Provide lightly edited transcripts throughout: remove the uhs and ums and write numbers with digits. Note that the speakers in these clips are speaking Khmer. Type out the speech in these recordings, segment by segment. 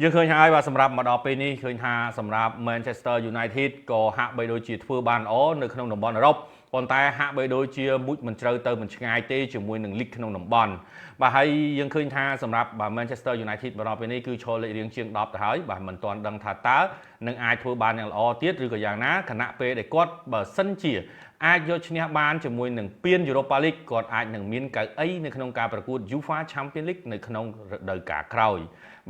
យើងឃើញហើយបាទសម្រាប់មកដល់ពេលនេះឃើញថាសម្រាប់ Manchester United ក៏ហាក់បីដូចជាធ្វើបានល្អនៅក្នុងតំបន់អឺរ៉ុបប៉ុន្តែហាក់បីដូចជាមុជមិនត្រូវទៅមិនឆ្ងាយទេជាមួយនឹងលីកក្នុងតំបន់បាទហើយយើងឃើញថាសម្រាប់បាទ Manchester United មកដល់ពេលនេះគឺឈរលេខរៀងជាង10ទៅហើយបាទមិនទាន់ដឹងថាតើនឹងអាចធ្វើបានយ៉ាងល្អទៀតឬក៏យ៉ាងណាខណៈពេលដែលគាត់បើសិនជាអាចយកឈ្នះបានជាមួយនឹងពាន Europa League គាត់អាចនឹងមានកៅអីនៅក្នុងការប្រកួត UEFA Champions League នៅក្នុងរដូវកាលក្រោយ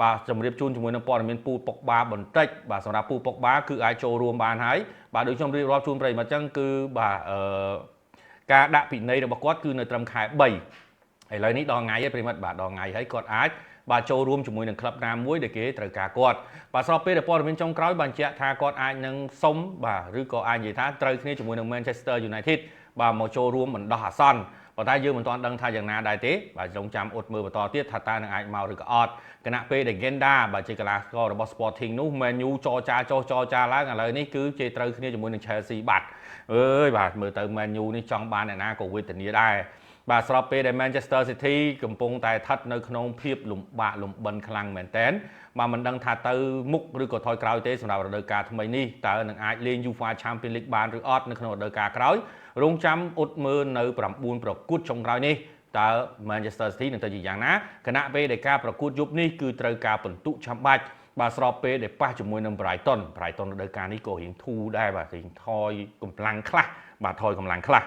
បាទជម្រាបជូនជាមួយនឹងព័ត៌មានពូប៉ុកបាបន្តិចបាទសម្រាប់ពូប៉ុកបាគឺអាចចូលរួមបានហើយបាទដូចខ្ញុំរៀបរាប់ជូនប្រិយមិត្តអញ្ចឹងគឺបាទការដាក់ពិន័យរបស់គាត់គឺនៅត្រឹមខែ3ឥឡូវនេះដល់ថ្ងៃហើយប្រិយមិត្តបាទដល់ថ្ងៃហើយគាត់អាចបាទចូលរួមជាមួយនឹងក្លឹបណាមួយដែលគេត្រូវការគាត់បាទស្របពេលដែលព័ត៌មានចុងក្រោយបានបញ្ជាក់ថាគាត់អាចនឹងសុំបាទឬក៏អាចនិយាយថាត្រូវគ្នាជាមួយនឹង Manchester United បាទមកចូលរួមបណ្ដោះអាសន្នប៉ុន្តែយើងមិនទាន់ដឹងថាយ៉ាងណាដែរទេបាទចង់ចាំអ៊ុតមើលបន្តទៀតថាតើនឹងអាចមកឬក៏អត់គណៈពេលដែល Genda បាទជាកីឡាកររបស់ Sporting នោះ Man U ចរចាចុះចរចាឡើងឥឡូវនេះគឺជេរត្រូវគ្នាជាមួយនឹង Chelsea បាត់អើយបាទមើលទៅ Man U នេះចង់បានអ្នកណាក៏វេទនាដែរបាទស្របពេលដែល Manchester City កំពុងតែស្ថិតនៅក្នុងភាពលំបាកលំបិនខ្លាំងមែនទែនបាទមិនដឹងថាទៅមុខឬក៏ថយក្រោយទេសម្រាប់រដូវកាលថ្មីនេះតើនឹងអាចលេង UEFA Champions League បានឬអត់នៅក្នុងរដូវកាលក្រោយរងចាំអ៊ុតមើលនៅ9ប្រកួតចុងក្រោយនេះតើ Manchester City នឹងទៅជាយ៉ាងណាគណៈពេលដែលការប្រកួតយប់នេះគឺត្រូវការពិន្ទុចាំបាច់បាទស្របពេលដែលប៉ះជាមួយនឹង Brighton រដូវកាលនេះក៏រៀងធូរដែរបាទរៀងថយកម្លាំងខ្លះបាទថយកម្លាំងខ្លះ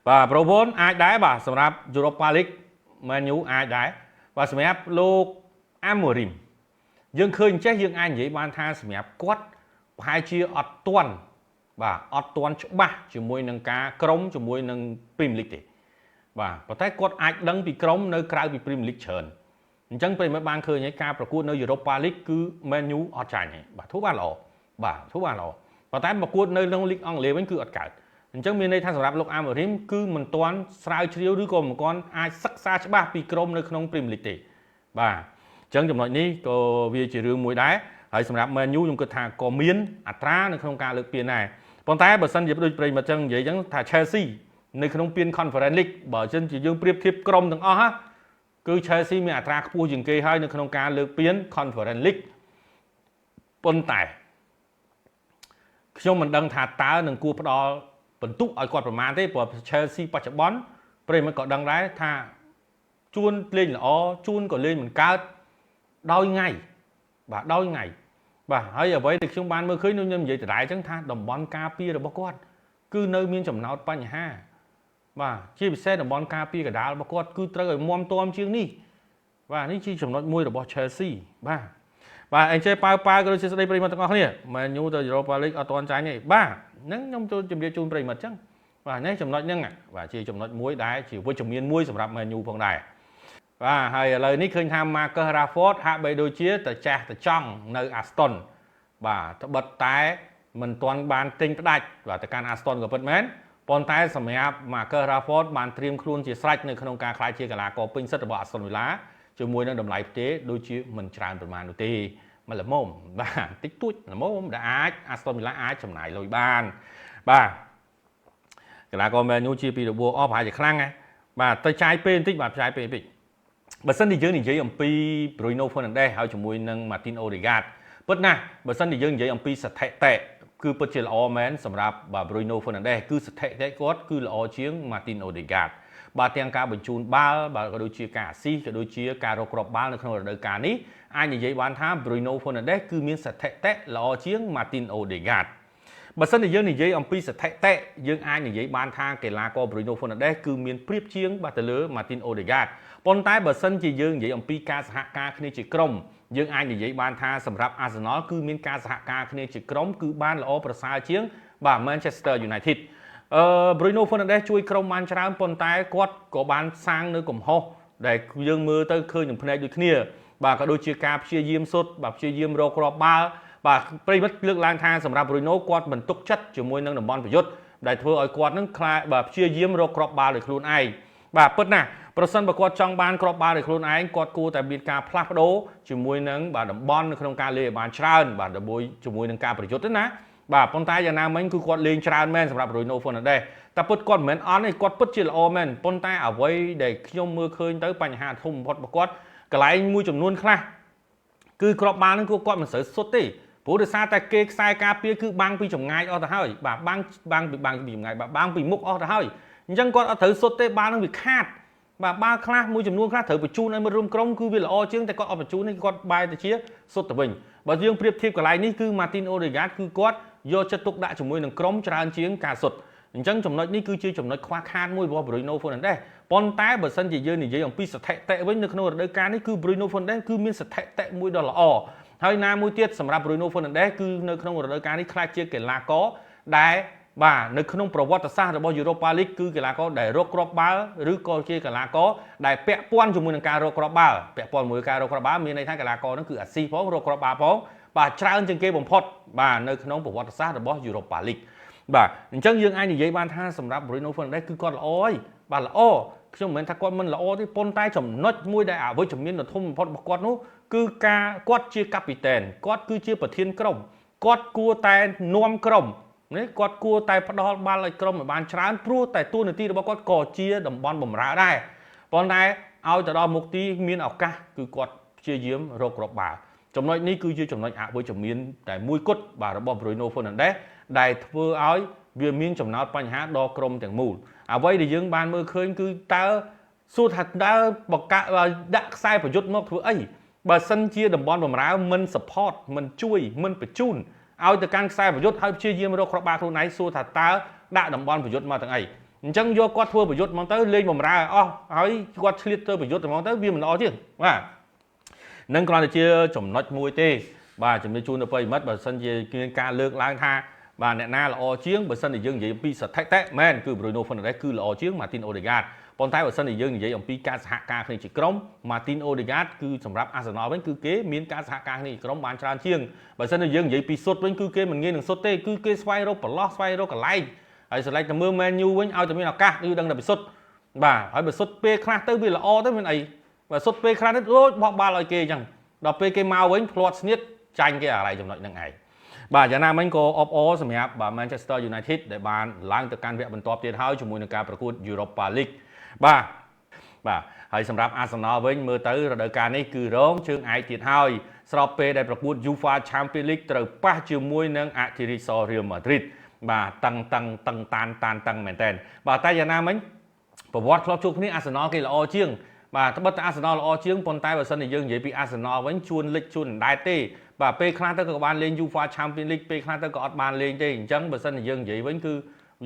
បាទប្រពន្ធអាចដែរបាទសម្រាប់ Europa League Man U អាចដែរបាទសម្រាប់លោក Amorim យើងឃើញចេះយើងអាចនិយាយបានថាសម្រាប់គាត់ប្រហែលជាអត់ទាន់បាទអត់ទាន់ច្បាស់ជាមួយនឹងការក្រុមជាមួយនឹង Premier League ទេបាទប៉ុន្តែគាត់អាចដឹងពីក្រុមនៅក្រៅពី Premier League ច្រើនអញ្ចឹងពេលមកបានឃើញហើយការប្រកួតនៅ Europa League គឺ Man U អត់ចាញ់ទេបាទធ្វើបានល្អបាទធ្វើបានល្អប៉ុន្តែប្រកួតនៅក្នុង League អង់គ្លេសវិញគឺអត់កើតអញ្ចឹងមានន័យថាសម្រាប់លោក Amorim គឺមិនទាន់ស្រាវជ្រាវឬក៏មិនទាន់អាចសិក្សាច្បាស់ពីក្រុមនៅក្នុង Premier League ទេបាទអញ្ចឹងចំណុចនេះក៏វាជារឿងមួយដែរហើយសម្រាប់ Man U ខ្ញុំគិតថាក៏មានអត្រានៅក្នុងការលើកពានដែរប៉ុន្តែបើសិនជាដូចប្រិយមិត្តអញ្ចឹងនិយាយអញ្ចឹងថា Chelsea នៅក្នុងពាន Conference League បើអញ្ចឹងជាយើងប្រៀបធៀបក្រុមទាំងអស់ណាគឺ Chelsea មានអត្រាខ្ពស់ជាងគេហើយនៅក្នុងការលើកពាន Conference League ប៉ុន្តែខ្ញុំមិនដឹងថាតើនឹងគួរផ្ដល់បន្ទុកឲ្យគាត់ប្រមាណទេព្រោះ Chelsea បច្ចុប្បន្នប្រិយមិត្តក៏ដឹងដែរថាជួនលេងល្អជួនក៏លេងមិនកើតដោយថ្ងៃបាទដោយថ្ងៃបាទហើយអ្វីដែលខ្ញុំបានមើលឃើញខ្ញុំនិយាយដដែលអញ្ចឹងថាតំបន់ការពាររបស់គាត់គឺនៅមានចំណោទបញ្ហាបាទជាពិសេសតំបន់ការពារកណ្ដាលរបស់គាត់គឺត្រូវឲ្យមាំទាំជាងនេះបាទនេះជាចំណុចមួយរបស់ Chelsea បាទអញ្ចឹងប៉ាវក៏ដូចជាស្ដីប្រិយមិត្តទាំងអស់គ្នា Man U ទៅ Europa League អត់ទាន់ចាញ់ទេបាទហ្នឹងខ្ញុំចូលជម្រាបជូនប្រិយមិត្តអញ្ចឹងបាទនេះចំណុចហ្នឹងបាទជាចំណុចមួយដែលជាវិជ្ជមានមួយសម្រាប់ Man U ផងដែរបាទហើយឥឡូវនេះឃើញថា Marcus Rashford ហាក់បីដូចជាទៅចាស់ទៅចង់នៅ Aston បាទត្បិតតែមិនទាន់បានទិញផ្ដាច់បាទទៅកាន់ Aston ក៏ពិតមែនប៉ុន្តែសម្រាប់ Marcus Rashford បានត្រៀមខ្លួនជាស្រេចនៅក្នុងការក្លាយជាកីឡាករពេញសិទ្ធិរបស់ Aston Villa ជាមួយនឹងតម្លៃផ្ទេរដូចជាមិនច្រើនប្រមាណនោះទេមកល្មមបាទតិចតួចល្មមដែលអាច Aston Villa អាចចំណាយលុយបានបាទកីឡាករ Man U ជាពីរបួសអស់ប្រហែលជាខ្លាំងណាបាទទៅចាយពេលបន្តិចបាទចាយពេលបន្តិចបើសិនជាយើងនិយាយអំពី Bruno Fernandes ហើយជាមួយនឹង Martin Odegaard ពិតណាស់បើសិនជាយើងនិយាយអំពីស្ថិតិគឺពិតជាល្អមែនសម្រាប់បាទ Bruno Fernandes គឺស្ថិតិគាត់គឺល្អជាង Martin Odegaard បាទទាំងការបញ្ជូនបាល់បាទក៏ដូចជាការអាស៊ីសក៏ដូចជាការរកគ្រាប់បាល់នៅក្នុងរដូវកាលនេះអាចនិយាយបានថា Bruno Fernandes គឺមានស្ថិតិល្អជាង Martin Odegaard បើសិនជាយើងនិយាយអំពីស្ថិតិយើងអាចនិយាយបានថាកីឡាករ Bruno Fernandes គឺមានប្រៀបជាងបាទទៅលើ Martin Odegaard ប៉ុន្តែបើសិនជាយើងនិយាយអំពីការសហការគ្នាជាក្រុមយើងអាចនិយាយបានថាសម្រាប់ Arsenal គឺមានការសហការគ្នាជាក្រុមគឺបានល្អប្រសើរជាងបាទ Manchester United Bruno Fernandes ជួយក្រុមបានច្រើនប៉ុន្តែគាត់ក៏បានសាងនៅកំហុសដែលយើងមើលទៅឃើញនឹងភ្នែកដូចគ្នាបាទក៏ដូចជាការព្យាយាមសុទ្ធបាទព្យាយាមរកគ្រាប់បាល់បាទប្រិមិត្តលើកឡើងថាសម្រាប់ Bruno គាត់មិនទុកចិត្តជាមួយនឹងតំបន់ប្រយុទ្ធដែលធ្វើឲ្យគាត់នឹងខ្លាចបាទព្យាយាមរកគ្រាប់បាល់ដោយខ្លួនឯងបាទពិតណាស់ប្រសិនបើគាត់ចង់បានគ្រាប់បាល់ដោយខ្លួនឯងគាត់គួរតែមានការផ្លាស់ប្ដូរជាមួយនឹងបាទតំបន់នៅក្នុងការលេងឲ្យបានច្រើនបាទជាមួយនឹងការប្រយុទ្ធទេណាបាទប៉ុន្តែយ៉ាងណាមិញគឺគាត់លេងច្រើនមែនសម្រាប់ Bruno Fernandes តែពិតគាត់មិនមែនអន់ទេគាត់ពិតជាល្អមែនប៉ុន្តែអ្វីដែលខ្ញុំមើលឃើញទៅបញ្ហាធំបំផុតរបស់គាត់កន្លែងមួយចំនួនខ្លះ គឺក្របបាល់ហ្នឹងគាត់មិនស្រូវសុទ្ធទេព្រោះដោយសារតែគេខ្សែការពារគឺបាំងពីចម្ងាយអស់ទៅហើយបាទបាំងពីចម្ងាយបាទបាំងពីមុខអស់ទៅហើយអញ្ចឹងគាត់អត់ត្រូវសុទ្ធទេបាល់ហ្នឹងវាខាតបាទបាល់ខ្លះមួយចំនួនខ្លះត្រូវបញ្ជូនឲ្យមិត្តរួមក្រុមគឺវាល្អជាងតែគាត់អត់បញ្ជូននេះគាត់បែរទៅជាសុទ្ធទៅវិញបើយើងប្រៀបធៀបកន្លែងនេះគឺ Martin Odegaard គឺគាត់យកចិត្តទុកដាក់ជាមួយនឹងក្រុមច្រើនជាងការសុទ្ធអញ្ចឹងចំណុចនេះគឺជាចំណុចខ្វះខាតមួយរបស់ Bruno Fernandes ប៉ុន្តែបើសិនជាយើងនិយាយអំពីស្ថិតិវិញនៅក្នុងរដូវកាលនេះគឺ Bruno Fernandes គឺមានស្ថិតិមួយដ៏ល្អហើយណាមួយទៀតសម្រាប់ Bruno Fernandes គឺនៅក្នុងរដូវកាលនេះខ្លាចជាកីឡាករដែលបាទនៅក្នុងប្រវត្តិសាស្ត្ររបស់ Europa League គឺកីឡាករដែលរកគ្រាប់បាល់ឬក៏ជាកីឡាករដែលពាក់ព័ន្ធជាមួយនឹងការរកគ្រាប់បាល់ពាក់ព័ន្ធជាមួយការរកគ្រាប់បាល់មានន័យថាកីឡាករហ្នឹងគឺអាស៊ីផងរកគ្រាប់បាល់ផងបាទច្រើនជាងគេបំផុតបាទនៅក្នុងប្រវត្តិសាស្ត្ររបស់ Europa League បាទអញ្ចឹងយើងអាចនិយាយបានថាសម្រាប់ Bruno Fernandes គឺគាត់ល្អហើយបាទល្អខ្ញុំមិនមែនថាគាត់មិនល្អទេប៉ុន្តែចំណុចមួយដែលអវិជ្ជមានដ៏ធំបំផុតរបស់គាត់នោះគឺការគាត់ជាកាពីតែនគាត់គឺជាប្រធានក្រុមគាត់គួរតែនាំក្រុមនេះគាត់គួរតែផ្ដល់បាល់ឲ្យក្រុមឲ្យបានច្រើនព្រោះតែតួនាទីរបស់គាត់ក៏ជាតំបន់បម្រើដែរប៉ុន្តែឲ្យទៅដល់មុខទីមានឱកាសគឺគាត់ព្យាយាមរកគ្រាប់បាល់ចំណុចនេះគឺជាចំណុចអវិជ្ជមានតែមួយគត់បាទរបស់ Bruno Fernandes ដែលធ្វើឲ្យវាមានចំណោទបញ្ហាដល់ក្រុមទាំងមូលអ្វីដែលយើងបានមើលឃើញគឺតើសួរថាតើបកដាក់ខ្សែប្រយុទ្ធមកធ្វើអីបើសិនជាតំបន់បម្រើមិន support មិនជួយមិនបញ្ជូនឲ្យទៅកាន់ខ្សែប្រយុទ្ធហើយព្យាយាមរកគ្រាប់បាល់ខ្លួនឯងសួរថាតើដាក់តំបន់ប្រយុទ្ធមកទាំងអីអញ្ចឹងយកគាត់ធ្វើប្រយុទ្ធមកទៅលេងបម្រើអស់ហើយគាត់ឆ្លៀតទៅប្រយុទ្ធហ្មងទៅវាមិនល្អជាងបាទនឹងគ្រាន់តែជាចំណុចមួយទេបាទជំរាបជូនទៅប្រិយមិត្តបើសិនជាមានការលើកឡើងថាបាទអ្នកណាល្អជាងបើសិនជាយើងនិយាយអំពីស្ថិតិមែនគឺ Bruno Fernandes គឺល្អជាង Martin Odegaard ប៉ុន្តែបើសិនជាយើងនិយាយអំពីការសហការគ្នាជាក្រុម Martin Odegaard គឺសម្រាប់ Arsenal វិញគឺគេមានការសហការគ្នាជាក្រុមបានច្រើនជាងបើសិនជាយើងនិយាយពីសុទ្ធវិញគឺគេមិនងាយនឹងសុទ្ធទេគឺគេស្វែងរកប្រឡោះស្វែងរកកន្លែងហើយស្រេចតែមើល Man U វិញឲ្យតែមានឱកាសគឺដឹងតែពីសុទ្ធបាទហើយបើសុទ្ធពេលខ្លះទៅវាល្អទៅមានអីបើសុទ្ធពេលខ្លះនេះអូបោះបាល់ឲ្យគេអញ្ចឹងដល់ពេលគេមកវិញផ្លាត់ស្នៀតចាញ់គេអាឡៃចំណុចហ្នឹងឯងបាទយ៉ាងណាមិញក៏អបអរសម្រាប់បាទ Manchester United ដែលបានឡើងទៅកាន់វគ្គបន្ទាប់ទៀតហើយជាមួយនឹងការប្រកួត Europa League បាទហើយសម្រាប់ Arsenal វិញមើលទៅរដូវកាលនេះគឺរងជើងឯកទៀតហើយស្របពេលដែលប្រកួត UEFA Champions League ត្រូវប៉ះជាមួយនឹង Atletico Real Madrid បាទតាំងតានមែនតើបាទតែយ៉ាងណាមិញប្រវត្តិធ្លាប់ជួបគ្នា Arsenal គេល្អជាងបាទត្បិតតែ Arsenal ល្អជាងប៉ុន្តែបើសិនជាយើងនិយាយពី Arsenal វិញជួនលិចជួនអណ្ដែតទេបាទពេលខ្លះទៅក៏បានលេង UEFA Champions League ពេលខ្លះទៅក៏អត់បានលេងទេអញ្ចឹងបើសិនជាយើងនិយាយវិញគឺ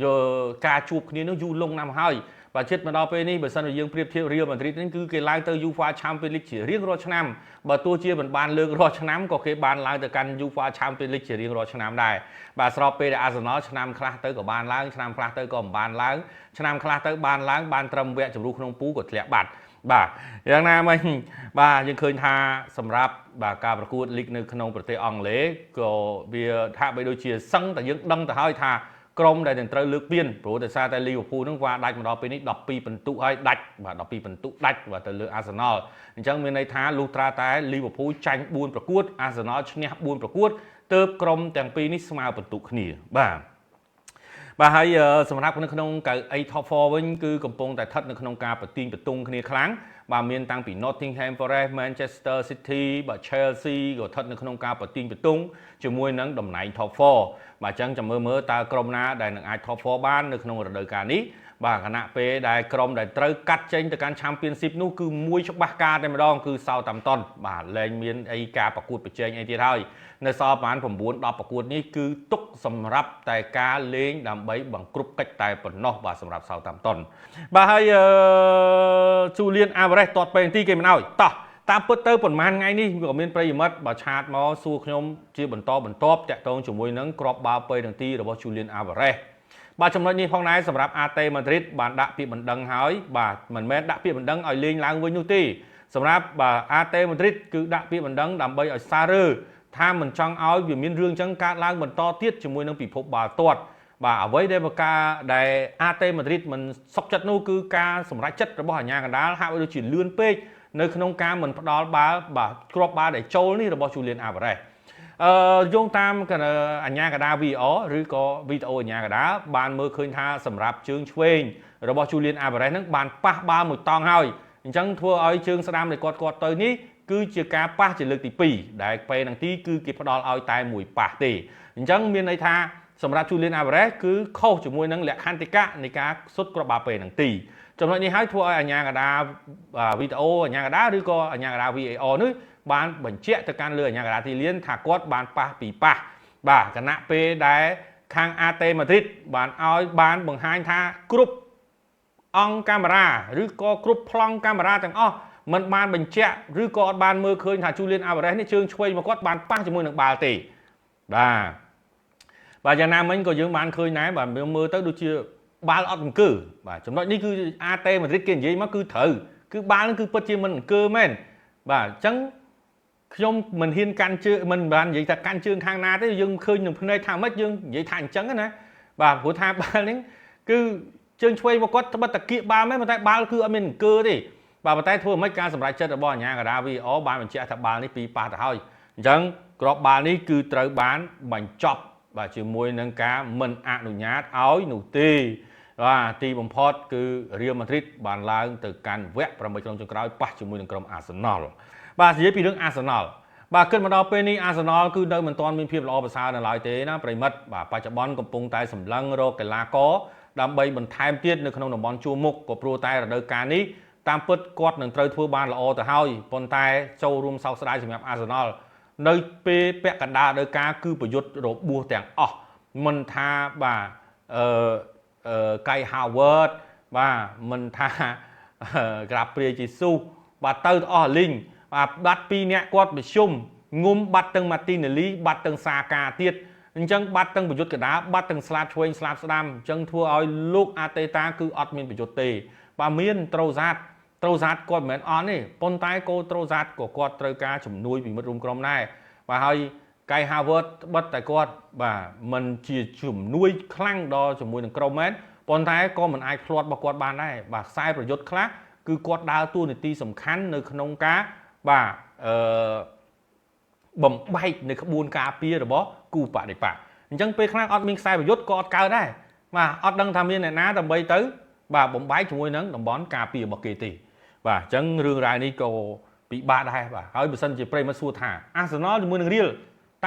យកការជួបគ្នានោះយូរលង់ណាស់ហើយបាទជិតមកដល់ពេលនេះបើសិនជាយើងប្រៀបធៀប Real Madrid នេះគឺគេឡើងទៅ UEFA Champions League ជារៀងរាល់ឆ្នាំបើទោះជាមិនបានលើករាល់ឆ្នាំក៏គេបានឡើងទៅកាន់ UEFA Champions League ជារៀងរាល់ឆ្នាំដែរបាទស្របពេលដែល Arsenal ឆ្នាំខ្លះទៅក៏បានឡើងឆ្នាំខ្លះទៅក៏មិនបានឡើងឆ្នាំខ្លះទៅបានឡើងបានត្រឹមវគ្គជម្រុះក្នុងពូក៏ធ្លាក់បាត់បាទយ៉ាងណាមិញបាទយើងឃើញថាសម្រាប់បាទការប្រកួតលីកនៅក្នុងប្រទេសអង់គ្លេសក៏វាថាបីដូចជាសឹងតែយើងដឹងទៅហើយថាក្រុមដែលនឹងត្រូវលើកពានព្រោះដោយសារតែ Liverpool នឹងវាដាច់មកដល់ពេលនេះ12ពិន្ទុហើយដាច់បាទ12ពិន្ទុដាច់បាទទៅលើ Arsenal អញ្ចឹងមានន័យថាលុះត្រាតែ Liverpool ចាញ់4ប្រកួត Arsenal ឈ្នះ4ប្រកួតទើបក្រុមទាំងពីរនេះស្មើពិន្ទុគ្នាបាទហើយសម្រាប់នៅក្នុងកៅអី Top 4 វិញគឺកំពុងតែស្ថិតនៅក្នុងការប្រទីងបន្ទង់គ្នាខ្លាំងបាទមានតាំងពី Nottingham Forest Manchester City បាទ Chelsea ក៏ស្ថិតនៅក្នុងការប្រទីងបន្ទង់ជាមួយនឹងតំណែង Top 4បាទអញ្ចឹងចាំមើលតើក្រុមណាដែលនឹងអាច Top 4បាននៅក្នុងរដូវកាលនេះបាទគណៈពេលដែលក្រុមដែលត្រូវកាត់ចេញទៅកាន់ Championship នោះគឺមួយច្បាស់ការតែម្ដងគឺ Southampton បាទលែងមានអីការប្រកួតប្រជែងអីទៀតហើយនៅសល់ប្រហែល9 10ប្រកួតនេះគឺទុកសម្រាប់តែការលេងដើម្បីបង្ក្រប់កិច្ចតែប៉ុណ្ណោះបាទសម្រាប់ Southampton បាទហើយJulian Alvarez តតពេលទីគេមិនអោយតោះតាមពិតទៅប្រហែលថ្ងៃនេះក៏មានប្រិយមិត្តបើឆាតមកសួរខ្ញុំជាបន្តបន្ទាប់តាក់ទងជាមួយនឹងក្របបាល់ពេលទីរបស់ Julian Alvarez បាទចំណុចនេះផងដែរសម្រាប់ AT Madrid បានដាក់ពាក្យបណ្ដឹងហើយបាទមិនមែនដាក់ពាក្យបណ្ដឹងឲ្យលេងឡើងវិញនោះទេសម្រាប់បាទ AT Madrid គឺដាក់ពាក្យបណ្ដឹងដើម្បីឲ្យសាររើថាមិនចង់ឲ្យវាមានរឿងចឹងកើតឡើងបន្តទៀតជាមួយនឹងពិភពបាល់ទាត់បាទអ្វីដែលបកាដែល AT Madrid មិនសុខចិត្តនោះគឺការសម្រេចចិត្តរបស់អាជ្ញាកណ្ដាលហាក់ដូចជាលឿនពេកនៅក្នុងការមិនផ្ដាល់បាល់បាទគ្រាប់បាល់ដែលចូលនេះរបស់ Julian Alvarez យោងតាមអាជ្ញាកណ្ដាល VR ឬក៏វីដេអូអាជ្ញាកណ្ដាលបានមើលឃើញថាសម្រាប់ជើងឆ្វេងរបស់ Julian Alvarez ហ្នឹងបានប៉ះបាល់មួយតង់ហើយអញ្ចឹងធ្វើឲ្យជើងស្ដាំដែលគាត់ទៅនេះ គឺជាការប៉ះជាលើកទី2ដែលពេលហ្នឹងទីគឺគេផ្ដល់ឲ្យតែមួយប៉ះទេអញ្ចឹងមានន័យថាសម្រាប់ Julian Alvarez គឺខុសជាមួយនឹងលក្ខន្តិកៈនៃការសុទ្ធគ្រាប់បាល់ពេលហ្នឹងទីចំណុចនេះហើយធ្វើឲ្យអាជ្ញាកណ្ដាលវីដេអូអាជ្ញាកណ្ដាលឬក៏អាជ្ញាកណ្ដាល VAR នេះបានបញ្ជាក់ទៅកាន់លើអាជ្ញាកណ្ដាលទីលានថាគាត់បានប៉ះពីប៉ះបាទគណៈពេលដែលខាង AT Madrid បានឲ្យបានបង្ហាញថាគ្រប់អង្គកាមេរ៉ាឬក៏គ្រប់ប្លង់កាមេរ៉ាទាំងអស់มันបានបញ្ជាក់ឬក៏អត់បានមើលឃើញថា Julian Alvarez នេះជើងឆ្វេងមកគាត់បានប៉ះជាមួយនឹងបាល់ទេបាទយ៉ាងណាមិញក៏យើងបានឃើញដែរបាទមើលទៅដូចជាបាល់អត់អង្គើបាទចំណុចនេះគឺ AT Madrid គេនិយាយមកគឺត្រូវគឺបាល់ហ្នឹងគឺពិតជាមិនអង្គើមែនបាទអញ្ចឹងខ្ញុំមិនហ៊ានកាន់ជើងមិនបាននិយាយថាកាន់ជើងខាងណាទេយើងឃើញនឹងភ្នែកថាម៉េចយើងនិយាយថាអញ្ចឹងណាបាទព្រោះថាបាល់នេះគឺជើងឆ្វេងមកគាត់ត្បិតតែគៀកបាល់មែនប៉ុន្តែបាល់គឺអត់មានអង្គើទេបាទប៉ុន្តែធ្វើមិនការសម្រេចចិត្តរបស់អាជ្ញាកណ្ដាល VAR បានបញ្ជាក់ថាបាល់នេះពីប៉ះទៅហើយអញ្ចឹងក្របបាល់នេះគឺត្រូវបានបញ្ចប់បាទជាមួយនឹងការមិនអនុញ្ញាតឲ្យនោះទេបាទទីបំផុតគឺ Real Madrid បានឡើងទៅកាន់វគ្គ8ក្រុមចុងក្រោយប៉ះជាមួយនឹងក្រុម Arsenal បាទនិយាយពីរឿង Arsenal បាទគិតមកដល់ពេលនេះ Arsenal គឺនៅមិនទាន់មានភាពល្អប្រសើរនៅឡើយទេណាប្រិមិត្តបាទបច្ចុប្បន្នកំពុងតែសម្លឹងរកកីឡាករដើម្បីបន្ថែមទៀតនៅក្នុងតំបន់ជួរមុខក៏ព្រោះតែរដូវកាលនេះតាមពិតគាត់នឹងត្រូវធ្វើបានល្អទៅហើយប៉ុន្តែចូលរួមសោកស្ដាយសម្រាប់ Arsenal នៅពេលពាក់កណ្ដាលរដូវកាលគឺប្រយុទ្ធរបួសទាំងអស់មិនថាបាទKai Havertz បាទមិនថាក្រាបព្រាយជីស៊ូសបាទទៅអស់លីងបាទបាត់2នាក់គាត់ប្រជុំងុំបាត់ទាំង Martinelli បាត់ទាំងសាកាទៀតអញ្ចឹងបាត់ទាំងប្រយុទ្ធកណ្ដាលបាត់ទាំងស្លាប់ឆ្វេងស្លាប់ស្ដាំអញ្ចឹងធ្វើឲ្យលោកអាតេតាគឺអត់មានប្រយុទ្ធទេបាទមានត្រូសាតគាត់មិនមែនអន់ទេប៉ុន្តែកូត្រូសាតក៏គាត់ត្រូវការជំនួយពីមិត្តរួមក្រុមដែរបាទហើយ Kai Havertz បិទតែគាត់បាទមិនជាជំនួយខ្លាំងដល់ជាមួយនឹងក្រុមមែនប៉ុន្តែក៏មិនអាចផ្្លាត់របស់គាត់បានដែរបាទខ្សែប្រយុទ្ធខ្លះគឺគាត់ដើរតួនាទីសំខាន់នៅក្នុងការបាទបំបែកនៅក្បួនការពាររបស់គូបដិបត្តិអញ្ចឹងពេលខ្លះអត់មានខ្សែប្រយុទ្ធក៏អត់កើតដែរបាទអត់ដឹងថាមានអ្នកណាដើម្បីទៅបាទបំបែកជាមួយនឹងតំបន់ការពាររបស់គេទេបាទអញ្ចឹងរឿងរ៉ាវនេះក៏ពិបាកដែរបាទហើយបើសិនជាប្រិមត្តសួរថា Arsenal ជាមួយនឹង Real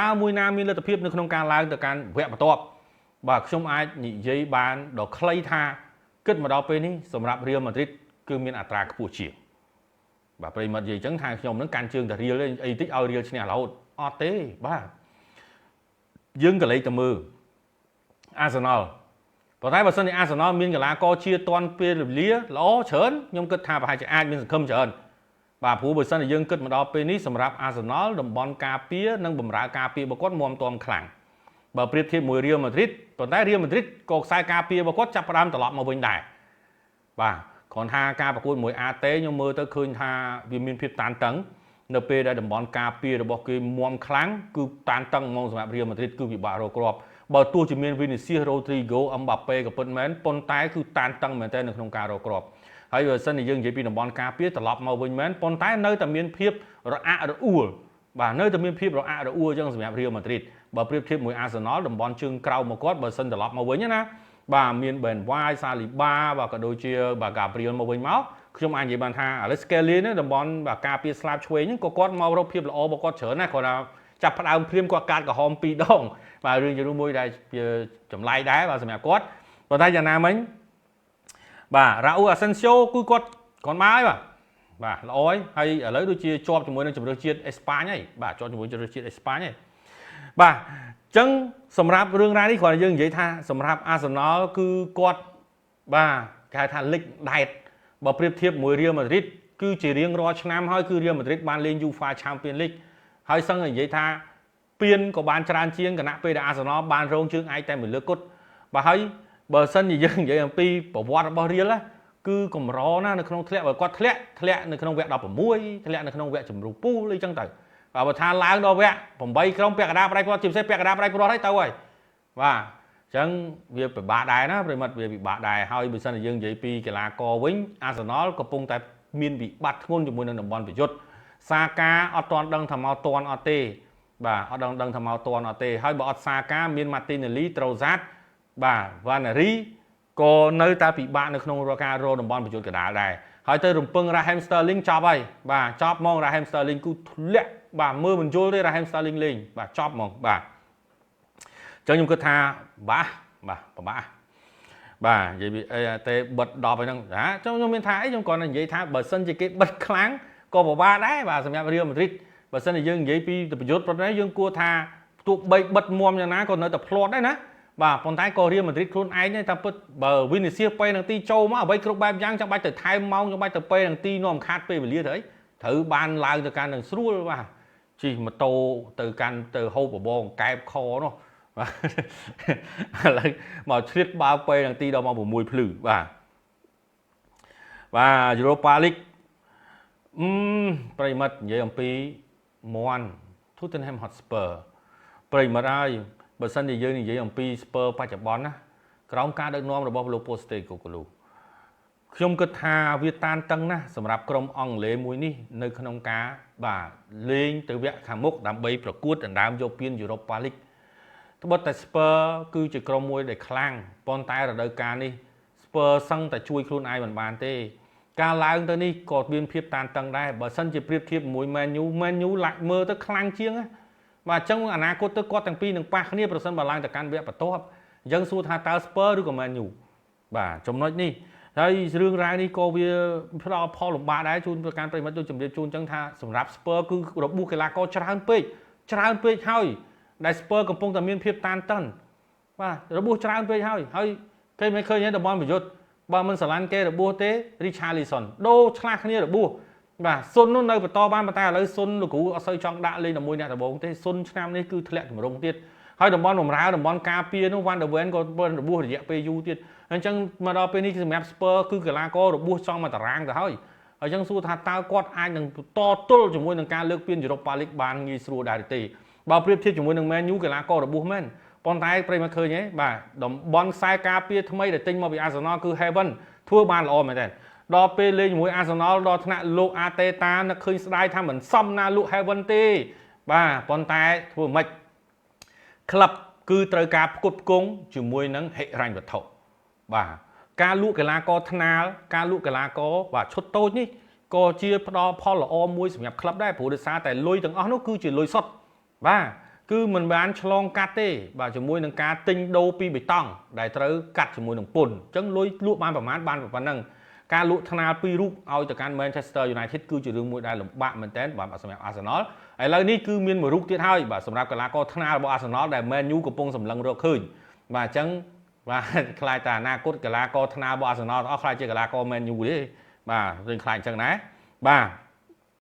តើមួយណាមានលទ្ធភាពនៅក្នុងការឡើងទៅកាន់វគ្គបន្ទាប់បាទខ្ញុំអាចនិយាយបានដល់ខ្លីថាគិតមកដល់ពេលនេះសម្រាប់ Real Madrid គឺមានអត្រាខ្ពស់ជាងបាទប្រិមត្តនិយាយអញ្ចឹងថាខ្ញុំនឹងកាន់ជើងតែ Real អីតិចឲ្យ Real ឈ្នះរហូតអត់ទេបាទយើងក៏លេខទៅមើល Arsenal ប៉ុន្តែបើសិនជា Arsenal មានកីឡាករជាទាន់ពេលវេលាល្អច្រើនខ្ញុំគិតថាប្រហែលជាអាចមានសង្ឃឹមច្រើនបាទព្រោះបើសិនជាយើងគិតមកដល់ពេលនេះសម្រាប់ Arsenal តំបន់ការពារនិងបម្រើការពាររបស់គាត់មាំទាំខ្លាំងបើប្រៀបធៀបមួយ Real Madrid ប៉ុន្តែ Real Madrid ក៏ខ្សែការពាររបស់គាត់ចាប់ផ្ដើមត្រឡប់មកវិញដែរបាទគ្រាន់ថាការប្រកួតមួយ AT ខ្ញុំមើលទៅឃើញថាវាមានភាពតានតឹងនៅពេលដែលតំបន់ការពាររបស់គេមាំខ្លាំងគឺតានតឹងហ្មងសម្រាប់ Real Madrid គឺពិបាករកគ្រាប់បើទោះជាមាន Vinicius Rodrigo Mbappe ក៏ពិតមែនប៉ុន្តែគឺតានតឹងមែនទែននៅក្នុងការរកគ្រាប់ហើយបើសិនជាយើងនិយាយពីតំបន់ការពារត្រឡប់មកវិញមែនប៉ុន្តែនៅតែមានភាពរអាក់រអួលបាទនៅតែមានភាពរអាក់រអួលអញ្ចឹងសម្រាប់ Real Madrid បើប្រៀបធៀបមួយ Arsenal តំបន់ជើងក្រោមមកគាត់បើសិនត្រឡប់មកវិញណាបាទមាន Ben White Saliba បាទក៏ដូចជាបាទ Gabriel មកវិញមកខ្ញុំអាចនិយាយបានថា Alex Kelly នេះតំបន់បាទការពារស្លាប់ឆ្វេងហ្នឹងក៏គាត់មករកភាពល្អរបស់គាត់ច្រើនដែរគាត់ថាចាប់ផ្ដើមព្រាមគាត់កាត់ក្រហម2ដងបាទរឿងជាមួយដែលជាចម្លែកដែរបាទសម្រាប់គាត់ប៉ុន្តែយ៉ាងណាមិញបាទ Raúl Asensio គឺគាត់មកហើយបាទល្អហើយឥឡូវដូចជាជាប់ជាមួយនឹងជម្រើសជាតិអេស្ប៉ាញហើយបាទជាប់ជាមួយជម្រើសជាតិអេស្ប៉ាញហើយបាទអញ្ចឹងសម្រាប់រឿងរ៉ាវនេះគ្រាន់តែយើងនិយាយថាសម្រាប់ Arsenal គឺគាត់បាទគេហៅថា League ដែតបើប្រៀបធៀបមួយ Real Madrid គឺជារៀងរាល់ឆ្នាំហើយគឺ Real Madrid បានលេង UEFA Champions League ហើយសឹងតែនិយាយថាពានក៏បានច្រើនជាងគណៈពេលដែល Arsenal បានរងជើងឯកតែមួយលើកគត់បាទហើយបើសិនជាយើងនិយាយអំពីប្រវត្តិរបស់ Real គឺកម្រណានៅក្នុងធ្លាក់បើគាត់ធ្លាក់នៅក្នុងវគ្គ16ធ្លាក់នៅក្នុងវគ្គជម្រុះពូលអីចឹងទៅបាទបើថាឡើងដល់វគ្គ8ក្រុមពាក់កណ្ដាលផ្ដាច់ព្រោះជាពិសេសពាក់កណ្ដាលផ្ដាច់ព្រោះហើយទៅហើយបាទអញ្ចឹងវាពិបាកដែរណាប្រិមិត្តវាពិបាកដែរហើយបើសិនជាយើងនិយាយពីកីឡាករវិញ Arsenal កំពុងតែមានវិបត្តិធ្ងន់ជាមួយនឹងតំបន់ប្រយុទ្ធសាកាអត់ទាន់ដឹងថាមកទាន់អត់ទេបាទអត់ដឹងថាមកទាន់អត់ទេហើយបើអត់សាកាមាន Martinelli Trossard បាទ Vaneri ក៏នៅតែពិបាកនៅក្នុងការរកតំបន់ប្រយុទ្ធកណ្ដាលដែរ ហើយទៅរំពឹង Raheem Sterling ចប់ហើយបាទចប់ហ្មង Raheem Sterling គឺធ្លាក់បាទមើលមិនយល់ទេ Raheem Sterling លេងបាទចប់ហ្មងបាទអញ្ចឹងខ្ញុំគិតថាបាទពិបាកបាទនិយាយតែបិទ10ហើយហ្នឹងខ្ញុំមានថាអីខ្ញុំគ្រាន់តែនិយាយថាបើសិនជាគេបិទខ្លាំងក៏ពិបាកដែរបាទសម្រាប់ Real Madrid បើសិនជាយើងនិយាយពីប្រយុទ្ធប្រទេសយើងគួរថាទោះបីបិទមុំយ៉ាងណាក៏នៅតែផ្លាត់ដែរណាបាទប៉ុន្តែក៏ Real Madrid ខ្លួនឯងតែពិតបើ Vinicius ពេលនឹងទីចូលមកអ្វីគ្រប់បែបយ៉ាងចាំបាច់ទៅថែមម៉ោងចាំបាច់ទៅពេលនឹងទីនាំខាត់ពេលវេលាទៅអីត្រូវបានឡើងទៅកាន់នឹងស្រួលបាទជិះម៉ូតូទៅកាន់ទៅហូបបបងកែបខនោះបាទឥឡូវមកឆ្លៀតបើពេលនឹងទីដល់មក6ភ្លឺបាទEuropa League ប្រិមិត្តនិយាយអំពីមន់ Tottenham Hotspur ប្រិមិត្តហើយបើសិនជាយើងនិយាយអំពី Spur បច្ចុប្បន្នណាក្រោមការដឹកនាំរបស់លោក Postecoglou ខ្ញុំគិតថាវាតានតឹងណាស់សម្រាប់ក្រុមអង់គ្លេសមួយនេះនៅក្នុងការបាទលេងទៅវគ្គខាងមុខដើម្បីប្រកួតដណ្ដើមយកពាន Europa League ត្បិតតែ Spur គឺជាក្រុមមួយដែលខ្លាំងប៉ុន្តែរដូវកាលនេះ Spur សឹងតែជួយខ្លួនឯងមិនបានទេការឡើងទៅនេះក៏មានភាពតានតឹងដែរបើសិនជាប្រៀបធៀបជាមួយ Man U ឡាក់មើលទៅខ្លាំងជាងណាបាទអញ្ចឹងអនាគតទៅគាត់ទាំងពីរនឹងប៉ះគ្នាប្រសិនបើឡើងទៅកាន់វគ្គបន្ទាប់អញ្ចឹងសួរថាតើ Spur ឬក៏ Man U បាទចំណុចនេះហើយរឿងរ៉ាវនេះក៏វាផ្ដល់ផលលំបាកដែរជូនប្រកាន់ប្រិមិត្តដូចជំរាបជូនអញ្ចឹងថាសម្រាប់ Spur គឺរបួសកីឡាករច្រើនពេកហើយដែល Spur កំពុងតែមានភាពតានតឹងបាទរបួសច្រើនពេកហើយគេមិនឃើញទេតំបន់ប្រយុទ្ធបើមិនស្រឡាញ់គេរបួសទេ Richarlison ដូរឆ្លាស់គ្នារបួសបាទសុននោះនៅបន្តបានប៉ុន្តែឥឡូវសុនលោកគ្រូអត់សូវចង់ដាក់លេងជាមួយអ្នកដំបងទេសុនឆ្នាំនេះគឺធ្លាក់ទម្រង់ទៀតហើយតំបន់បំរើតំបន់ការពារនោះ Van der Ven ក៏បានរបួសរយៈពេលយូរទៀតអញ្ចឹងមកដល់ពេលនេះសម្រាប់ Spur គឺកីឡាកររបួសចង់មកតារាងទៅហើយអញ្ចឹងសួរថាតើគាត់អាចនឹងតទល់ជាមួយនឹងការលើកពាន Europa League បានងាយស្រួលដែរទេបើប្រៀបធៀបជាមួយនឹង Man U កីឡាកររបួសមែនប៉ុន្តែប្រិមត្តឃើញទេបាទតំបន់ខ្សែការពារថ្មីដែលទិញមកពី Arsenal គឺ Heaven ធ្វើបានល្អមែនទេដល់ពេលលេងជាមួយ Arsenal ដល់ថ្នាក់លោក Arteta នឹកឃើញស្ដាយថាមិនសមណាលោក Heaven ទេបាទប៉ុន្តែធ្វើម៉េចក្លឹបគឺត្រូវការផ្គត់ផ្គង់ជាមួយនឹងហិរញ្ញវត្ថុបាទការលក់កីឡាករថ្នាលការលក់កីឡាករបាទឈុតតូចនេះក៏ជាផ្ដល់ផលល្អមួយសម្រាប់ក្លឹបដែរព្រោះដោយសារតែលុយទាំងអស់នោះគឺជាលុយសុទ្ធបាទគឺមិនបានឆ្លងកាត់ទេបាទជាមួយនឹងការទិញដូរពីបេតុងដែលត្រូវកាត់ជាមួយនឹងពន្ធអញ្ចឹងលុយលក់បានប្រមាណបានប៉ុណ្ណឹងការលក់ថ្នាលពីររូបឲ្យទៅកាន់ Manchester United គឺជារឿងមួយដែលលំបាកមែនទែនបាទសម្រាប់ Arsenal ឥឡូវនេះគឺមានមួយរូបទៀតហើយបាទសម្រាប់កីឡាករថ្នាលរបស់ Arsenal ដែល Man U កំពុងសម្លឹងរកឃើញបាទអញ្ចឹងបាទខ្លាចតែអនាគតកីឡាករថ្នាលរបស់ Arsenal អស់ខ្លាចជាកីឡាករ Man U ទេបាទរឿងខ្លាចអញ្ចឹងណាបាទ